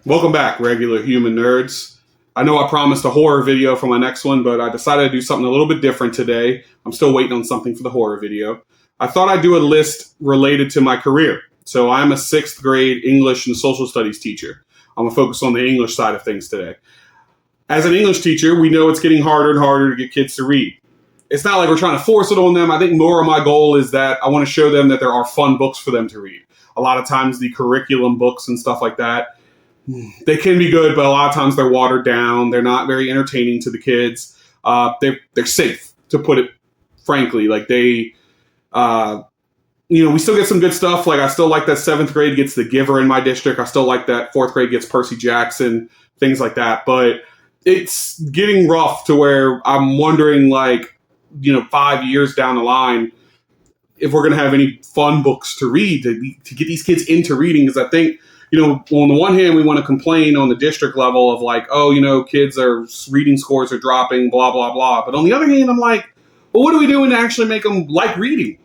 Welcome back, regular human nerds. I know I promised a horror video for my next one, but I decided to do something a little bit different today. I'm still waiting on something for the horror video. I thought I'd do a list related to my career. So I'm a sixth grade English and social studies teacher. I'm going to focus on the English side of things today. As an English teacher, we know it's getting harder and harder to get kids to read. It's not like we're trying to force it on them. I think more of my goal is that I want to show them that there are fun books for them to read. A lot of times the curriculum books and stuff like that, they can be good, but a lot of times they're watered down. They're not very entertaining to the kids. They're safe, to put it frankly. Like we still get some good stuff. Like I still like that seventh grade gets The Giver in my district. I still like that fourth grade gets Percy Jackson, things like that. But it's getting rough to where I'm wondering, 5 years down the line, if we're going to have any fun books to read to get these kids into reading. Because I think, on the one hand, we want to complain on the district level of kids are reading scores are dropping, blah, blah, blah. But on the other hand, I'm like, well, what are we doing to actually make them like reading?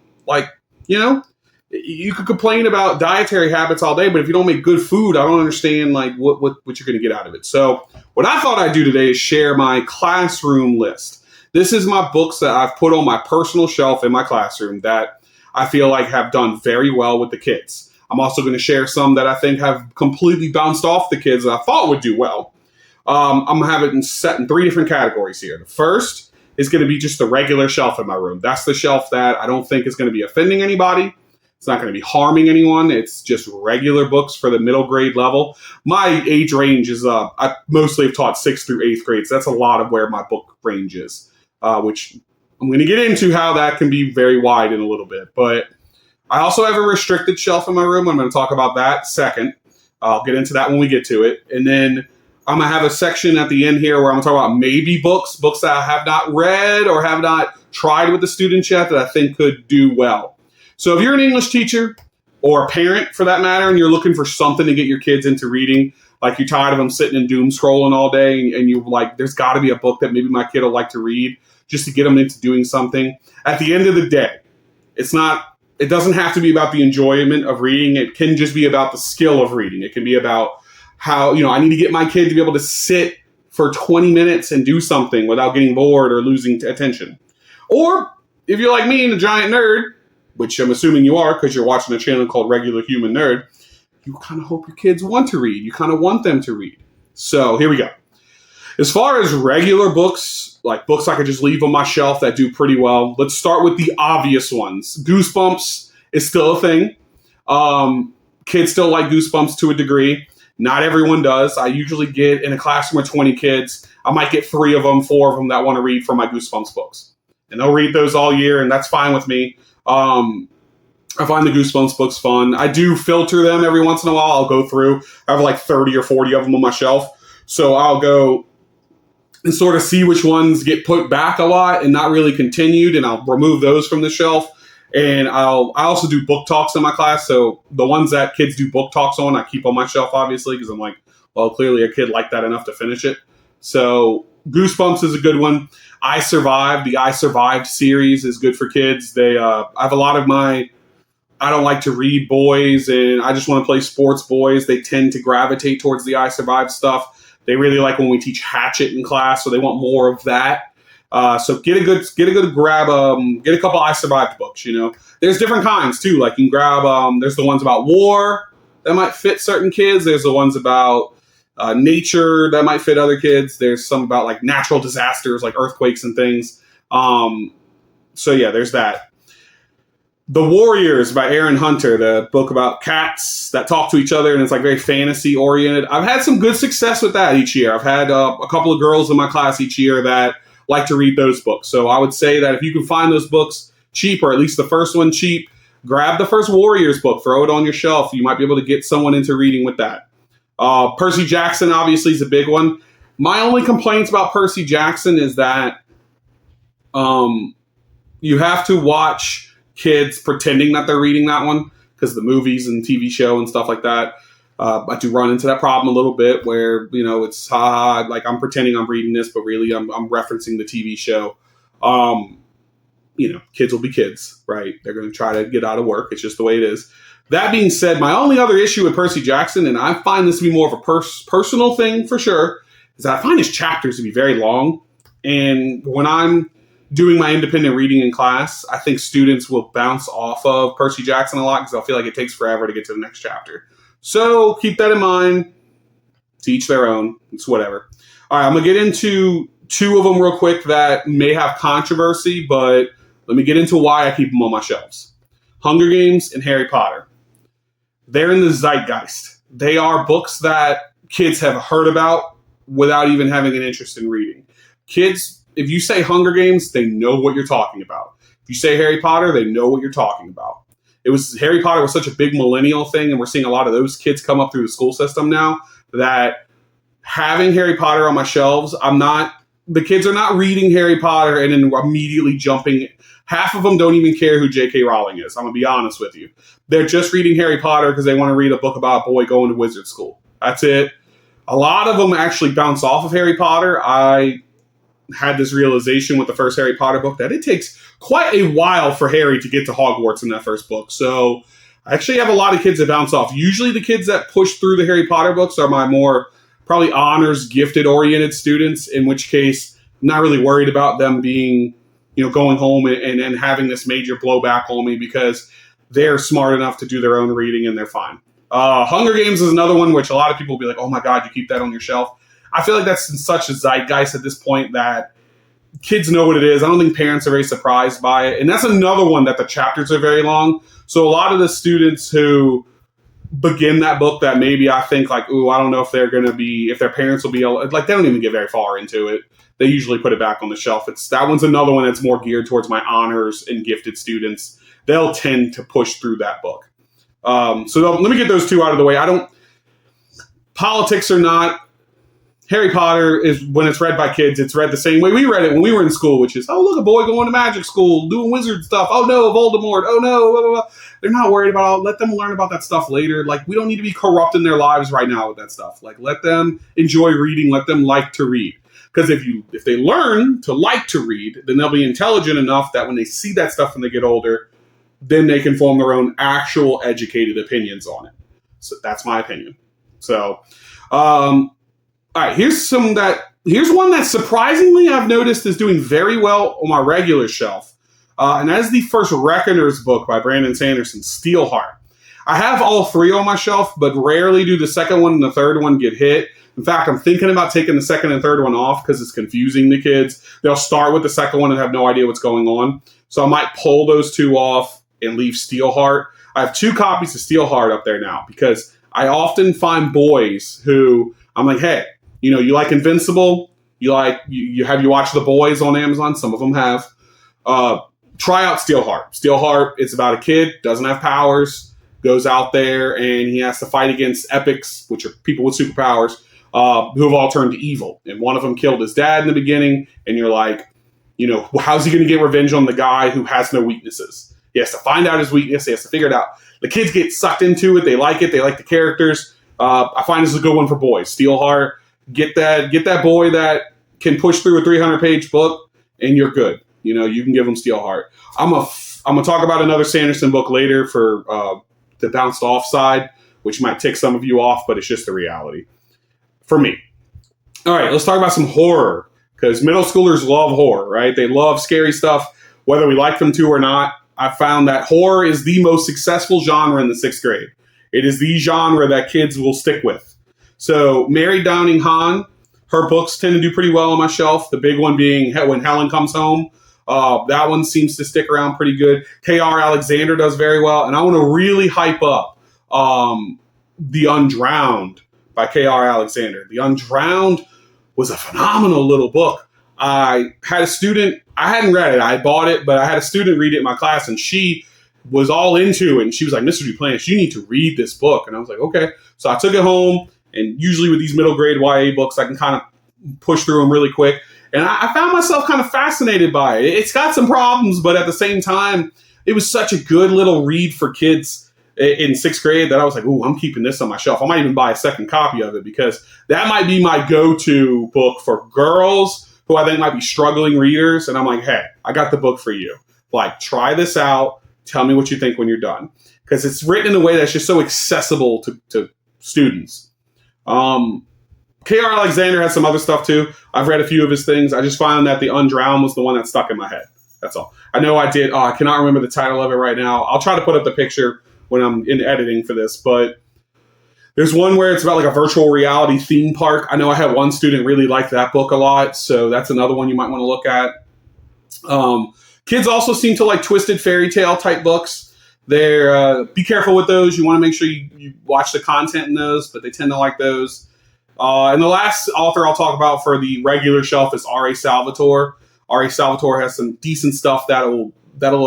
You could complain about dietary habits all day, but if you don't make good food, I don't understand what you're going to get out of it. So what I thought I'd do today is share my classroom list. This is my books that I've put on my personal shelf in my classroom that I feel like have done very well with the kids. I'm also going to share some that I think have completely bounced off the kids that I thought would do well. I'm going to have it set in three different categories here. The first is going to be just the regular shelf in my room. That's the shelf that I don't think is going to be offending anybody. It's not going to be harming anyone. It's just regular books for the middle grade level. My age range is, I mostly have taught 6th through 8th grades. That's a lot of where my book range is, which I'm going to get into how that can be very wide in a little bit. But I also have a restricted shelf in my room. I'm going to talk about that second. I'll get into that when we get to it. And then I'm going to have a section at the end here where I'm going to talk about maybe books that I have not read or have not tried with the students yet that I think could do well. So if you're an English teacher or a parent for that matter, and you're looking for something to get your kids into reading, like you're tired of them sitting and doom scrolling all day and you're like, there's got to be a book that maybe my kid will like to read just to get them into doing something. At the end of the day, it doesn't have to be about the enjoyment of reading. It can just be about the skill of reading. It can be about how, I need to get my kid to be able to sit for 20 minutes and do something without getting bored or losing attention. Or if you're like me and a giant nerd, which I'm assuming you are because you're watching a channel called Regular Human Nerd, you kind of hope your kids want to read. You kind of want them to read. So here we go. As far as regular books, like books I could just leave on my shelf that do pretty well, let's start with the obvious ones. Goosebumps is still a thing. Kids still like Goosebumps to a degree. Not everyone does. I usually get in a classroom of 20 kids, I might get 3 of them, 4 of them that want to read from my Goosebumps books. And they'll read those all year, and that's fine with me. I find the Goosebumps books fun. I do filter them every once in a while. I'll go through. I have like 30 or 40 of them on my shelf. So I'll go and sort of see which ones get put back a lot and not really continued, and I'll remove those from the shelf. And I also do book talks in my class. So the ones that kids do book talks on, I keep on my shelf, obviously, because I'm like, well, clearly a kid liked that enough to finish it. So Goosebumps is a good one. I Survived. The I Survived series is good for kids. I have a lot of I don't like to read boys, and I just want to play sports boys. They tend to gravitate towards the I Survived stuff. They really like when we teach Hatchet in class, so they want more of that. So get a good grab. Get a couple I Survived books. There's different kinds too. Like you can grab. There's the ones about war that might fit certain kids. There's the ones about nature that might fit other kids. There's some about like natural disasters, like earthquakes and things. So yeah, there's that. The Warriors by Aaron Hunter, the book about cats that talk to each other, and it's like very fantasy oriented. I've had some good success with that each year. I've had a couple of girls in my class each year that like to read those books. So I would say that if you can find those books cheap, or at least the first one cheap, grab the first Warriors book, throw it on your shelf. You might be able to get someone into reading with that. Percy Jackson obviously is a big one. My only complaints about Percy Jackson is that you have to watch kids pretending that they're reading that one because the movies and TV show and stuff like that. I do run into that problem a little bit where, it's like I'm pretending I'm reading this, but really I'm referencing the TV show. Kids will be kids, right? They're going to try to get out of work. It's just the way it is. That being said, my only other issue with Percy Jackson, and I find this to be more of a personal thing for sure, is that I find his chapters to be very long. And when I'm doing my independent reading in class, I think students will bounce off of Percy Jackson a lot because they'll feel like it takes forever to get to the next chapter. So keep that in mind. To each their own. It's whatever. All right, I'm going to get into two of them real quick that may have controversy, but let me get into why I keep them on my shelves. Hunger Games and Harry Potter. They're in the zeitgeist. They are books that kids have heard about without even having an interest in reading. Kids, if you say Hunger Games, they know what you're talking about. If you say Harry Potter, they know what you're talking about. Harry Potter was such a big millennial thing, and we're seeing a lot of those kids come up through the school system now, that having Harry Potter on my shelves, the kids are not reading Harry Potter and then immediately jumping. Half of them don't even care who J.K. Rowling is. I'm going to be honest with you. They're just reading Harry Potter because they want to read a book about a boy going to wizard school. That's it. A lot of them actually bounce off of Harry Potter. I had this realization with the first Harry Potter book that it takes quite a while for Harry to get to Hogwarts in that first book. So I actually have a lot of kids that bounce off. Usually the kids that push through the Harry Potter books are my more probably honors, gifted-oriented students, in which case I'm not really worried about them being, going home and having this major blowback on me because they're smart enough to do their own reading and they're fine. Hunger Games is another one which a lot of people will be like, oh my God, you keep that on your shelf. I feel like that's in such a zeitgeist at this point that kids know what it is. I don't think parents are very surprised by it. And that's another one that the chapters are very long. So a lot of the students who begin that book that maybe I think like, ooh, I don't know if if their parents will be able, like they don't even get very far into it. They usually put it back on the shelf. That one's another one that's more geared towards my honors and gifted students. They'll tend to push through that book. So let me get those two out of the way. Politics or not, Harry Potter is, when it's read by kids, it's read the same way we read it when we were in school, which is, oh, look, a boy going to magic school, doing wizard stuff. Oh, no, Voldemort. Oh, no, blah, blah, blah. They're not worried about it. Let them learn about that stuff later. Like, we don't need to be corrupting their lives right now with that stuff. Like, let them enjoy reading. Let them like to read. Because if they learn to like to read, then they'll be intelligent enough that when they see that stuff when they get older, then they can form their own actual educated opinions on it. So that's my opinion. So, all right, here's one that surprisingly I've noticed is doing very well on my regular shelf. And that is the first Reckoners book by Brandon Sanderson, Steelheart. I have all three on my shelf, but rarely do the second one and the third one get hit. In fact, I'm thinking about taking the second and third one off because it's confusing the kids. They'll start with the second one and have no idea what's going on. So I might pull those two off and leave Steelheart. I have 2 copies of Steelheart up there now because I often find boys who I'm like, hey, you like Invincible? You watch The Boys on Amazon? Some of them have. Try out Steelheart. Steelheart, it's about a kid, doesn't have powers, goes out there and he has to fight against epics, which are people with superpowers, who have all turned evil. And one of them killed his dad in the beginning. And you're like, how's he going to get revenge on the guy who has no weaknesses? He has to find out his weakness. He has to figure it out. The kids get sucked into it. They like it. They like the characters. I find this is a good one for boys. Steelheart. Get that boy that can push through a 300-page book, and you're good. You can give them Steelheart. I'm gonna talk about another Sanderson book later for the bounced off side, which might tick some of you off, but it's just the reality for me. All right, let's talk about some horror because middle schoolers love horror, right? They love scary stuff, whether we like them to or not. I found that horror is the most successful genre in the 6th grade. It is the genre that kids will stick with. So Mary Downing Hahn, her books tend to do pretty well on my shelf. The big one being When Helen Comes Home. That one seems to stick around pretty good. K.R. Alexander does very well. And I want to really hype up The Undrowned by K.R. Alexander. The Undrowned was a phenomenal little book. I had a student, I hadn't read it, I bought it, but I had a student read it in my class, and she was all into it. And she was like, Mr. Duplantis, you need to read this book. And I was like, okay. So I took it home. And usually with these middle grade YA books, I can kind of push through them really quick. And I found myself kind of fascinated by it. It's got some problems, but at the same time, it was such a good little read for kids in 6th grade that I was like, ooh, I'm keeping this on my shelf. I might even buy a second copy of it because that might be my go-to book for girls who I think might be struggling readers. And I'm like, hey, I got the book for you. Like, try this out. Tell me what you think when you're done. Because it's written in a way that's just so accessible to students. K.R. Alexander has some other stuff too. I've read a few of his things. I just found that The Undrowned was the one that stuck in my head. That's all. I know I did. I cannot remember the title of it right now. I'll try to put up the picture when I'm in editing for this. But there's one where it's about like a virtual reality theme park. I know I had one student really like that book a lot. So that's another one you might want to look at. Kids also seem to like twisted fairy tale type books. They're be careful with those. You want to make sure you watch the content in those, but they tend to like those. And the last author I'll talk about for the regular shelf is R.A. Salvatore. R.A. Salvatore has some decent stuff that'll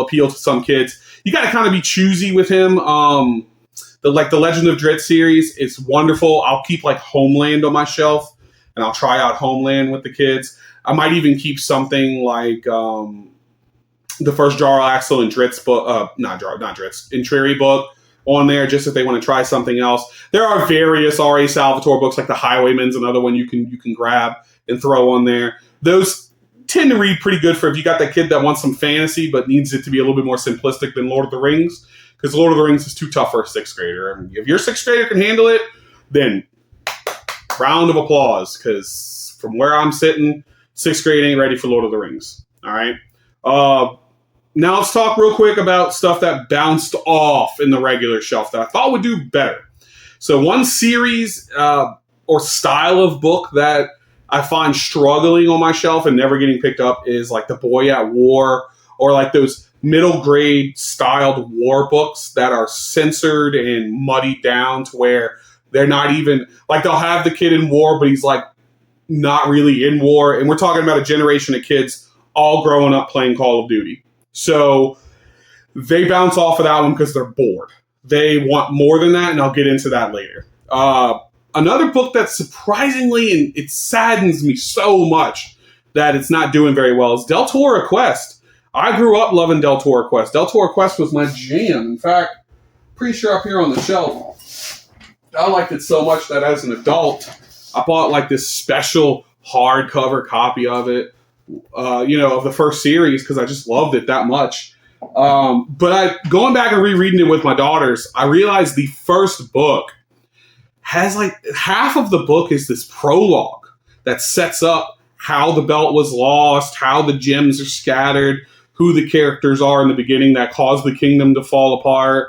appeal to some kids. You got to kind of be choosy with him. The Legend of Drizzt series is wonderful. I'll keep like Homeland on my shelf, and I'll try out Homeland with the kids. I might even keep something like the first Jarl Axel and Drizzt book, not Drizzt, Intriri book on there, just if they want to try something else. There are various R.A. Salvatore books, like The Highwayman's another one you can grab and throw on there. Those tend to read pretty good for if you got that kid that wants some fantasy but needs it to be a little bit more simplistic than Lord of the Rings, because Lord of the Rings is too tough for a sixth grader. I mean, if your sixth grader can handle it, then round of applause, because from where I'm sitting, sixth grade ain't ready for Lord of the Rings. All right. Now let's talk real quick about stuff that bounced off in the regular shelf that I thought would do better. So one series or style of book that I find struggling on my shelf and never getting picked up is like The Boy at War, or like those middle grade styled war books that are censored and muddied down to where they're not even like, they'll have the kid in war, but he's like not really in war. And we're talking about a generation of kids all growing up playing Call of Duty. So they bounce off of that one because they're bored. They want more than that, and I'll get into that later. Another book that surprisingly, and it saddens me so much that it's not doing very well, is Deltora Quest. I grew up loving Deltora Quest. Deltora Quest was my jam. In fact, pretty sure up here on the shelf, I liked it so much that as an adult, I bought like this special hardcover copy of it. Of the first series, because I just loved it that much. But going back and rereading it with my daughters, I realized the first book has like half of the book is this prologue that sets up how the belt was lost, how the gems are scattered, who the characters are in the beginning that caused the kingdom to fall apart.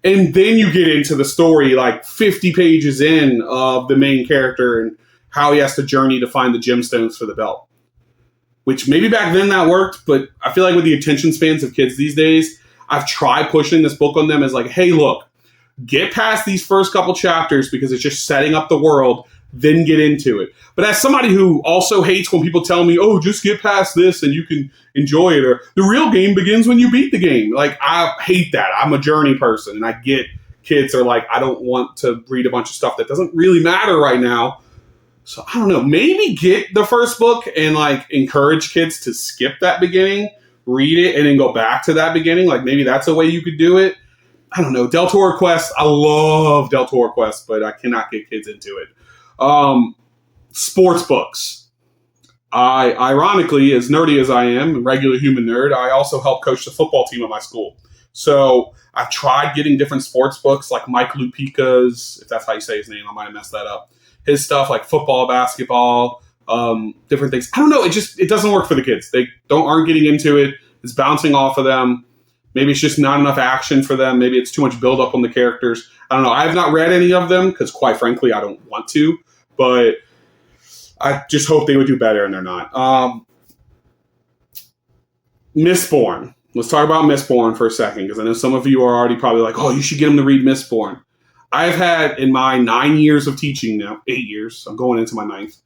And then you get into the story like 50 pages in of the main character and how he has to journey to find the gemstones for the belt. Which maybe back then that worked, but I feel like with the attention spans of kids these days, I've tried pushing this book on them as like, hey, look, get past these first couple chapters because it's just setting up the world, then get into it. But as somebody who also hates when people tell me, oh, just get past this and you can enjoy it, or the real game begins when you beat the game. Like, I hate that. I'm a journey person, and I get kids are like, I don't want to read a bunch of stuff that doesn't really matter right now. So I don't know, maybe get the first book and like encourage kids to skip that beginning, read it, and then go back to that beginning. Like maybe that's a way you could do it. I don't know. Deltora Quest. I love Deltora Quest, but I cannot get kids into it. Sports books. I, ironically, as nerdy as I am, a regular human nerd, I also help coach the football team at my school. So I've tried getting different sports books like Mike Lupica's, if that's how you say his name, I might have messed that up. His stuff like football, basketball, different things. I don't know. It doesn't work for the kids. They aren't getting into it. It's bouncing off of them. Maybe it's just not enough action for them. Maybe it's too much build up on the characters. I don't know. I have not read any of them because, quite frankly, I don't want to. But I just hope they would do better, and they're not. Mistborn. Let's talk about Mistborn for a second, because I know some of you are already probably like, oh, you should get them to read Mistborn. I've had, in my 9 years of teaching now, 8 years, I'm going into my 9th,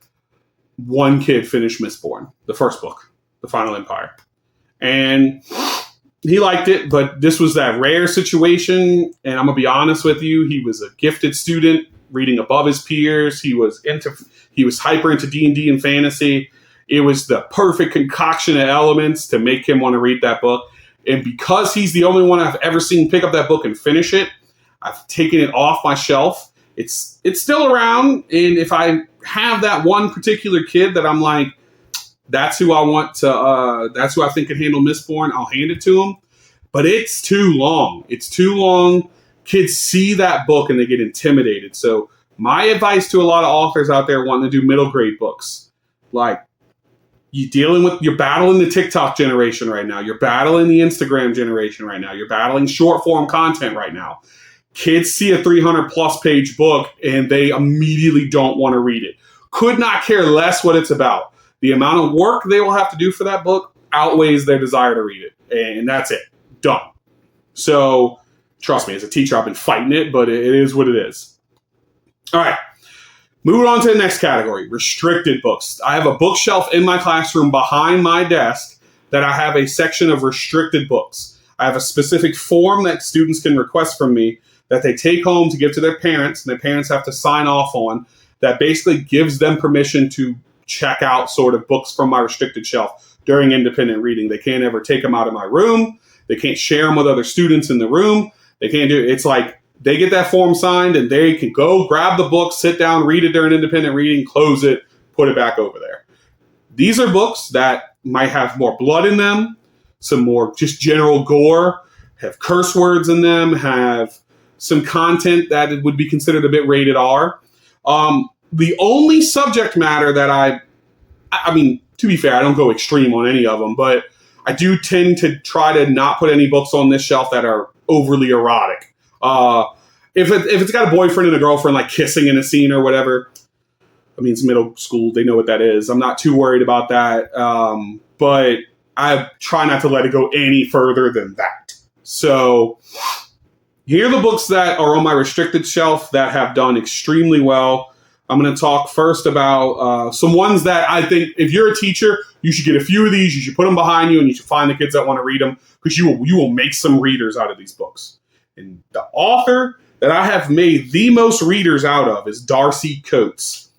one kid finish Mistborn, the first book, The Final Empire. And he liked it, but this was that rare situation, and I'm going to be honest with you, he was a gifted student, reading above his peers. He was hyper into D&D and fantasy. It was the perfect concoction of elements to make him want to read that book. And because he's the only one I've ever seen pick up that book and finish it, I've taken it off my shelf. It's still around, and if I have that one particular kid that I'm like, that's who I want to, that's who I think can handle Mistborn, I'll hand it to him. but it's too long. It's too long. Kids see that book and they get intimidated. So my advice to a lot of authors out there wanting to do middle grade books, like you're battling the TikTok generation right now. You're battling the Instagram generation right now. You're battling short form content right now. Kids see a 300 plus page book and they immediately don't want to read it. Could not care less what it's about. The amount of work they will have to do for that book outweighs their desire to read it. And that's it. Done. So trust me, as a teacher, I've been fighting it, but it is what it is. All right. Moving on to the next category, restricted books. I have a bookshelf in my classroom behind my desk that I have a section of restricted books. I have a specific form that students can request from me that they take home to give to their parents, and their parents have to sign off on, that basically gives them permission to check out sort of books from my restricted shelf during independent reading. They can't ever take them out of my room. They can't share them with other students in the room. They can't do it. It's like they get that form signed and they can go grab the book, sit down, read it during independent reading, close it, put it back over there. These are books that might have more blood in them, some more just general gore, have curse words in them, have some content that would be considered a bit rated R. The only subject matter that I mean, to be fair, I don't go extreme on any of them, but I do tend to try to not put any books on this shelf that are overly erotic. If it's got a boyfriend and a girlfriend like kissing in a scene or whatever, I mean, it's middle school. They know what that is. I'm not too worried about that. But I try not to let it go any further than that. So here are the books that are on my restricted shelf that have done extremely well. I'm going to talk first about some ones that I think if you're a teacher, you should get a few of these. You should put them behind you and you should find the kids that want to read them because you will make some readers out of these books. And the author that I have made the most readers out of is Darcy Coates.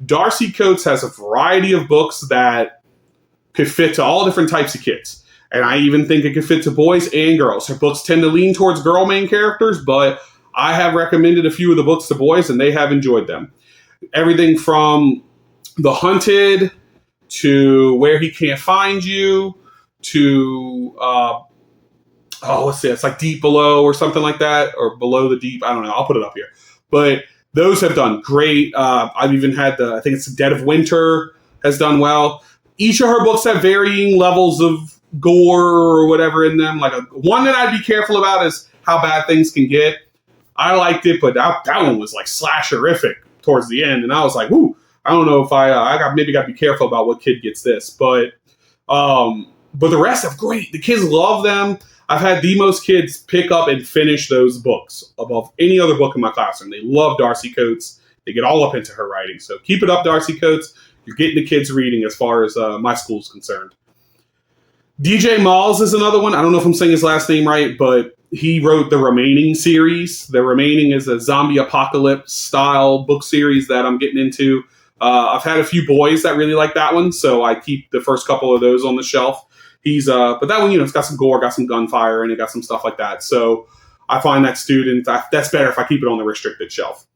Darcy Coates has a variety of books that could fit to all different types of kids. And I even think it could fit to boys and girls. Her books tend to lean towards girl main characters, but I have recommended a few of the books to boys and they have enjoyed them. Everything from The Hunted to Where He Can't Find You to, let's see, it's like Deep Below or something like that, or Below the Deep. I don't know. I'll put it up here. But those have done great. I've even had I think it's Dead of Winter has done well. Each of her books have varying levels of gore or whatever in them. Like one that I'd be careful about is How Bad Things Can Get. I liked it, but that one was like slasherific towards the end, and I was like, "Ooh, I don't know if I got to be careful about what kid gets this." But the rest are great. The kids love them. I've had the most kids pick up and finish those books above any other book in my classroom. They love Darcy Coates. They get all up into her writing. So keep it up, Darcy Coates. You're getting the kids reading as far as my school is concerned. DJ Malls is another one. I don't know if I'm saying his last name right, but he wrote the Remaining series. The Remaining is a zombie apocalypse style book series that I'm getting into. I've had a few boys that really like that one, so I keep the first couple of those on the shelf. But that one, it's got some gore, got some gunfire, and it got some stuff like that. So I find that's better if I keep it on the restricted shelf.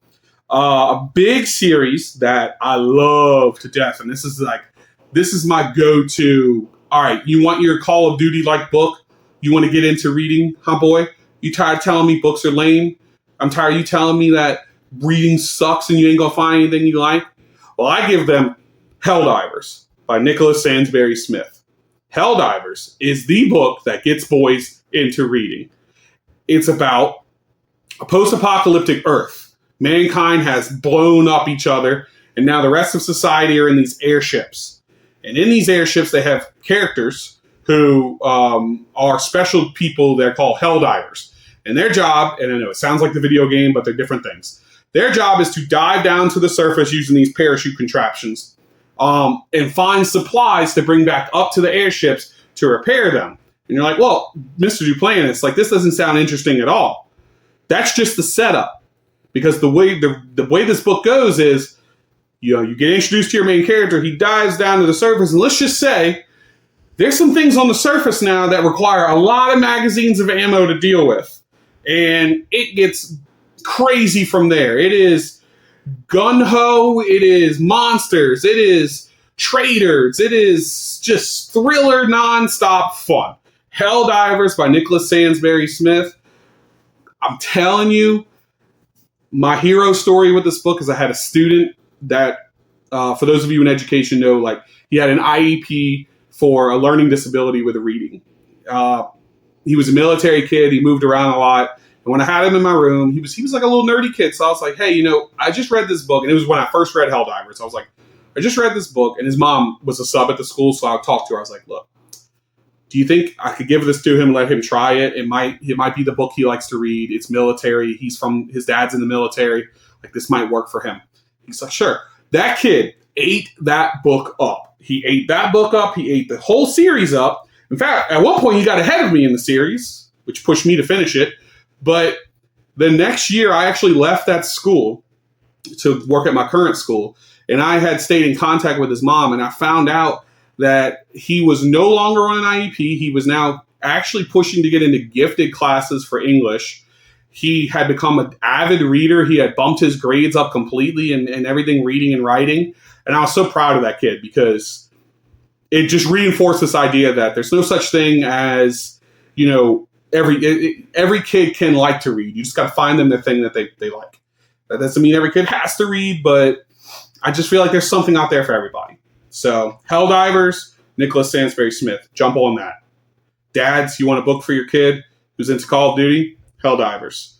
A big series that I love to death, and this is my go-to. All right, you want your Call of Duty-like book? You want to get into reading, huh, boy? You tired of telling me books are lame? I'm tired of you telling me that reading sucks and you ain't gonna find anything you like? Well, I give them Helldivers by Nicholas Sansbury Smith. Helldivers is the book that gets boys into reading. It's about a post-apocalyptic Earth. Mankind has blown up each other, and now the rest of society are in these airships. And in these airships, they have characters who are special people. They're called Helldivers. And their job, and I know it sounds like the video game, but they're different things. Their job is to dive down to the surface using these parachute contraptions and find supplies to bring back up to the airships to repair them. And you're like, well, Mr. Duplantis, this doesn't sound interesting at all. That's just the setup. Because the way this book goes is, you get introduced to your main character, he dives down to the surface, and let's just say there's some things on the surface now that require a lot of magazines of ammo to deal with. And it gets crazy from there. It is gung-ho, it is monsters, it is traitors, it is just thriller nonstop fun. Helldivers by Nicholas Sansbury Smith. I'm telling you, my hero story with this book is I had a student that, for those of you in education know, like he had an IEP for a learning disability with a reading. He was a military kid. He moved around a lot. And when I had him in my room, he was like a little nerdy kid. So I was like, hey, I just read this book. And it was when I first read Helldivers. I was like, I just read this book. And his mom was a sub at the school. So I talked to her. I was like, look, do you think I could give this to him and let him try it? It might be the book he likes to read. It's military. His dad's in the military. Like, this might work for him. He's like, sure. That kid ate that book up. He ate that book up. He ate the whole series up. In fact, at one point he got ahead of me in the series, which pushed me to finish it. But the next year I actually left that school to work at my current school. And I had stayed in contact with his mom, and I found out that he was no longer on an IEP. He was now actually pushing to get into gifted classes for English. He had become an avid reader. He had bumped his grades up completely and everything, reading and writing. And I was so proud of that kid because it just reinforced this idea that there's no such thing as, every kid can like to read. You just got to find them the thing that they like. That doesn't mean every kid has to read, but I just feel like there's something out there for everybody. So, Helldivers, Nicholas Sansbury Smith. Jump on that. Dads, you want a book for your kid who's into Call of Duty? Helldivers.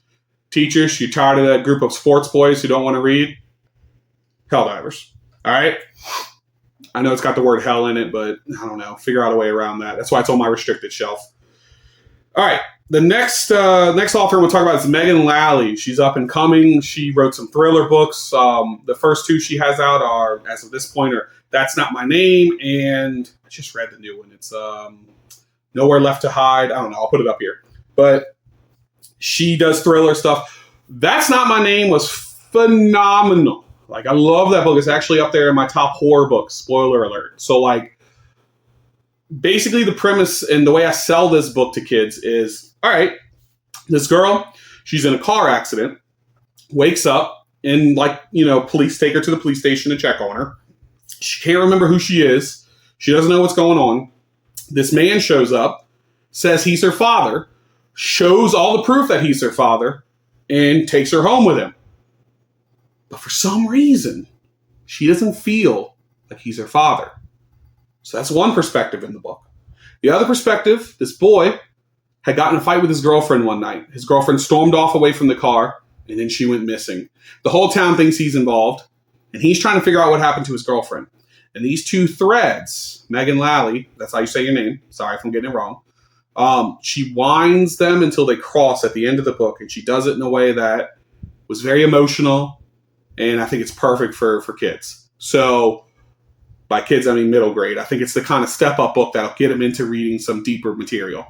Teachers, you're tired of that group of sports boys who don't want to read? Helldivers. All right? I know it's got the word hell in it, but I don't know. Figure out a way around that. That's why it's on my restricted shelf. All right. The next author we'll talk about is Megan Lally. She's up and coming. She wrote some thriller books. The first two she has out are, as of this point, are That's Not My Name, and I just read the new one. It's Nowhere Left to Hide. I don't know. I'll put it up here. But she does thriller stuff. That's Not My Name was phenomenal. Like, I love that book. It's actually up there in my top horror books. Spoiler alert. So, like, basically the premise and the way I sell this book to kids is, all right, this girl, she's in a car accident, wakes up, and, police take her to the police station to check on her. She can't remember who she is. She doesn't know what's going on. This man shows up, says he's her father, shows all the proof that he's her father, and takes her home with him. But for some reason, she doesn't feel like he's her father. So that's one perspective in the book. The other perspective, this boy had gotten in a fight with his girlfriend one night. His girlfriend stormed off away from the car, and then she went missing. The whole town thinks he's involved, and he's trying to figure out what happened to his girlfriend. And these two threads, Megan Lally, that's how you say your name. Sorry if I'm getting it wrong. She winds them until they cross at the end of the book, and she does it in a way that was very emotional, and I think it's perfect for kids. So, by kids, I mean middle grade. I think it's the kind of step-up book that'll get them into reading some deeper material.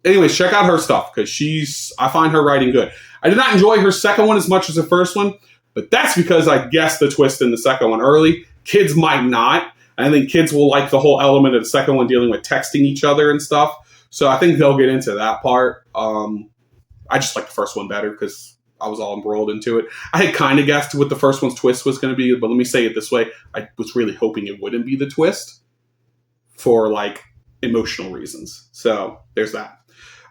Anyways, check out her stuff, because I find her writing good. I did not enjoy her second one as much as the first one, but that's because I guessed the twist in the second one early. Kids might not. I think kids will like the whole element of the second one dealing with texting each other and stuff. So I think they'll get into that part. I just like the first one better because I was all embroiled into it. I had kind of guessed what the first one's twist was going to be, but let me say it this way. I was really hoping it wouldn't be the twist for, emotional reasons. So there's that.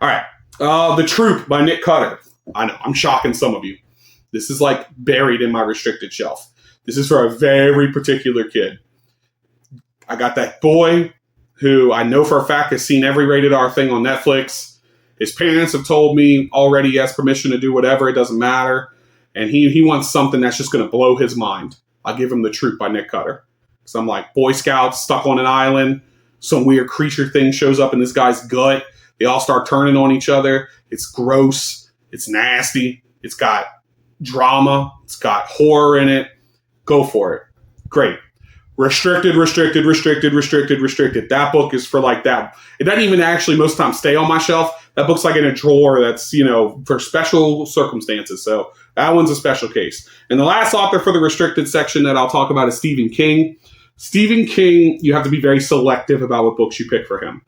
All right. The Troop by Nick Cutter. I know, I'm shocking some of you. This is, buried in my restricted shelf. This is for a very particular kid. I got that boy who I know for a fact has seen every rated R thing on Netflix. His parents have told me already he has permission to do whatever. It doesn't matter. And he wants something that's just going to blow his mind. I'll give him The Troop by Nick Cutter. So I'm like, Boy Scouts stuck on an island. Some weird creature thing shows up in this guy's gut. They all start turning on each other. It's gross. It's nasty. It's got drama. It's got horror in it. Go for it. Great. Restricted. That book is for that. It doesn't even actually most times stay on my shelf. That book's in a drawer that's, for special circumstances. So that one's a special case. And the last author for the restricted section that I'll talk about is Stephen King. Stephen King, you have to be very selective about what books you pick for him.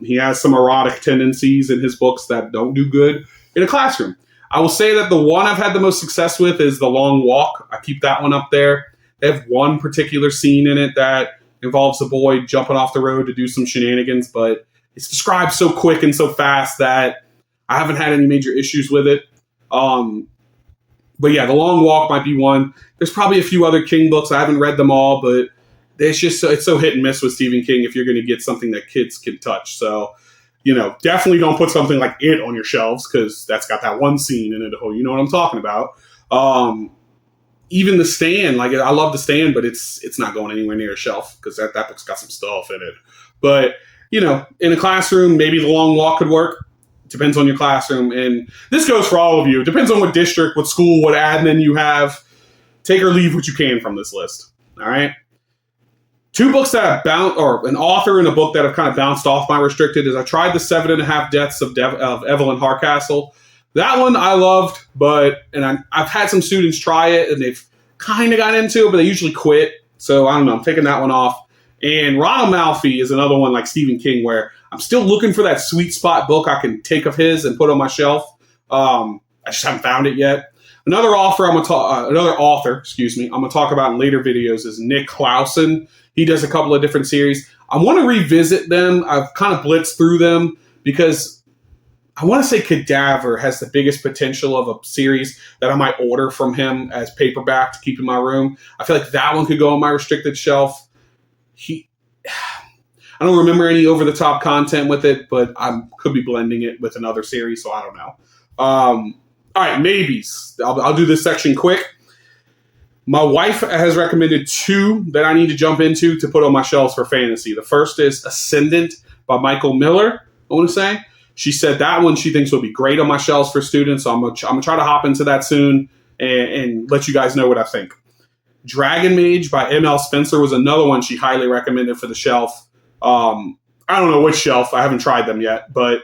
He has some erotic tendencies in his books that don't do good in a classroom. I will say that the one I've had the most success with is The Long Walk. I keep that one up there. They have one particular scene in it that involves a boy jumping off the road to do some shenanigans, but it's described so quick and so fast that I haven't had any major issues with it. But yeah, The Long Walk might be one. There's probably a few other King books. I haven't read them all, but it's so hit and miss with Stephen King if you're going to get something that kids can touch. So, definitely don't put something like It on your shelves because that's got that one scene in it. Oh, you know what I'm talking about. Even The Stand, like I love The Stand, but it's not going anywhere near a shelf because that book's got some stuff in it. But, in a classroom, maybe The Long Walk could work. Depends on your classroom. And this goes for all of you. It depends on what district, what school, what admin you have. Take or leave what you can from this list. All right. Two books that have or an author and a book that have kind of bounced off my restricted is I tried The 7.5 Deaths of Evelyn Hardcastle. That one I loved, and I've had some students try it and they've kind of got into it, but they usually quit. So I don't know. I'm taking that one off. And Ronald Malfi is another one like Stephen King where I'm still looking for that sweet spot book I can take of his and put on my shelf. I just haven't found it yet. Another author I'm going to talk about in later videos is Nick Clausen. He does a couple of different series. I want to revisit them. I've kind of blitzed through them because I want to say Cadaver has the biggest potential of a series that I might order from him as paperback to keep in my room. I feel like that one could go on my restricted shelf. I don't remember any over-the-top content with it, but I could be blending it with another series, so I don't know. All right, maybes. I'll do this section quick. My wife has recommended two that I need to jump into to put on my shelves for fantasy. The first is Ascendant by Michael Miller, I want to say. She said that one she thinks will be great on my shelves for students, so I'm going to try to hop into that soon and let you guys know what I think. Dragon Mage by M.L. Spencer was another one she highly recommended for the shelf. I don't know which shelf. I haven't tried them yet, but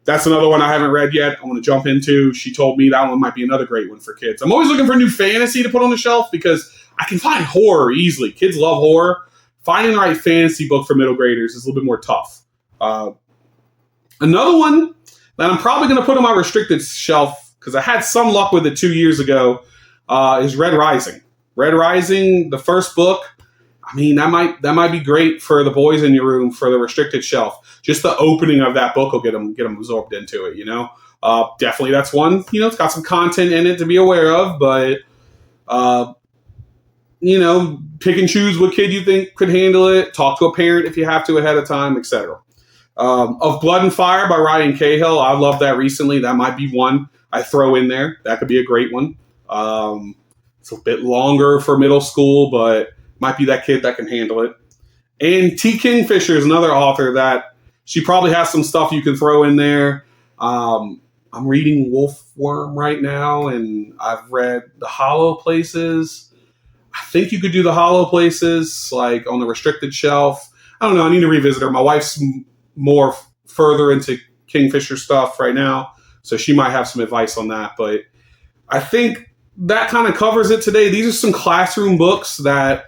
that's another one I haven't read yet. I want to jump into. She told me that one might be another great one for kids. I'm always looking for new fantasy to put on the shelf because I can find horror easily. Kids love horror. Finding the right fantasy book for middle graders is a little bit more tough. Another one that I'm probably going to put on my restricted shelf because I had some luck with it 2 years ago is Red Rising. Red Rising, the first book, I mean, that might be great for the boys in your room for the restricted shelf. Just the opening of that book will get them absorbed into it, Definitely that's one. It's got some content in it to be aware of, but, pick and choose what kid you think could handle it. Talk to a parent if you have to ahead of time, etc. Of Blood and Fire by Ryan Cahill, I loved that recently. That might be one I throw in there. That could be a great one. It's a bit longer for middle school, but might be that kid that can handle it. And T. Kingfisher is another author that she probably has some stuff you can throw in there. I'm reading Wolfworm right now, and I've read The Hollow Places. I think you could do The Hollow Places, like on the restricted shelf. I don't know. I need to revisit her. My wife's more further into Kingfisher stuff right now, so she might have some advice on that. But I think that kind of covers it today. These are some classroom books that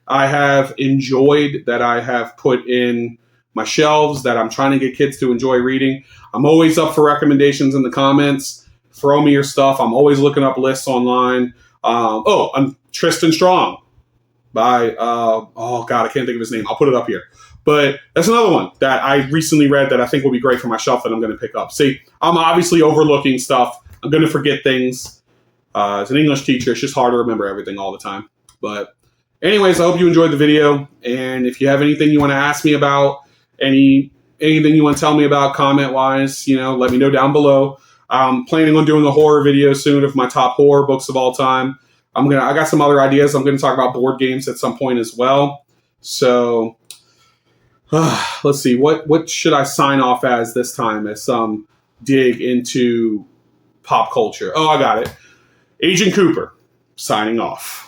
I have enjoyed, that I have put in my shelves, that I'm trying to get kids to enjoy reading. I'm always up for recommendations in the comments. Throw me your stuff. I'm always looking up lists online. I'm Tristan Strong by, I can't think of his name. I'll put it up here. But that's another one that I recently read that I think will be great for my shelf that I'm going to pick up. See, I'm obviously overlooking stuff. I'm going to forget things. As an English teacher, it's just hard to remember everything all the time. But anyways, I hope you enjoyed the video. And if you have anything you want to ask me about, anything you want to tell me about comment-wise, let me know down below. I'm planning on doing a horror video soon of my top horror books of all time. I got some other ideas. I'm going to talk about board games at some point as well. So let's see. What should I sign off as this time as some dig into pop culture? Oh, I got it. Agent Cooper, signing off.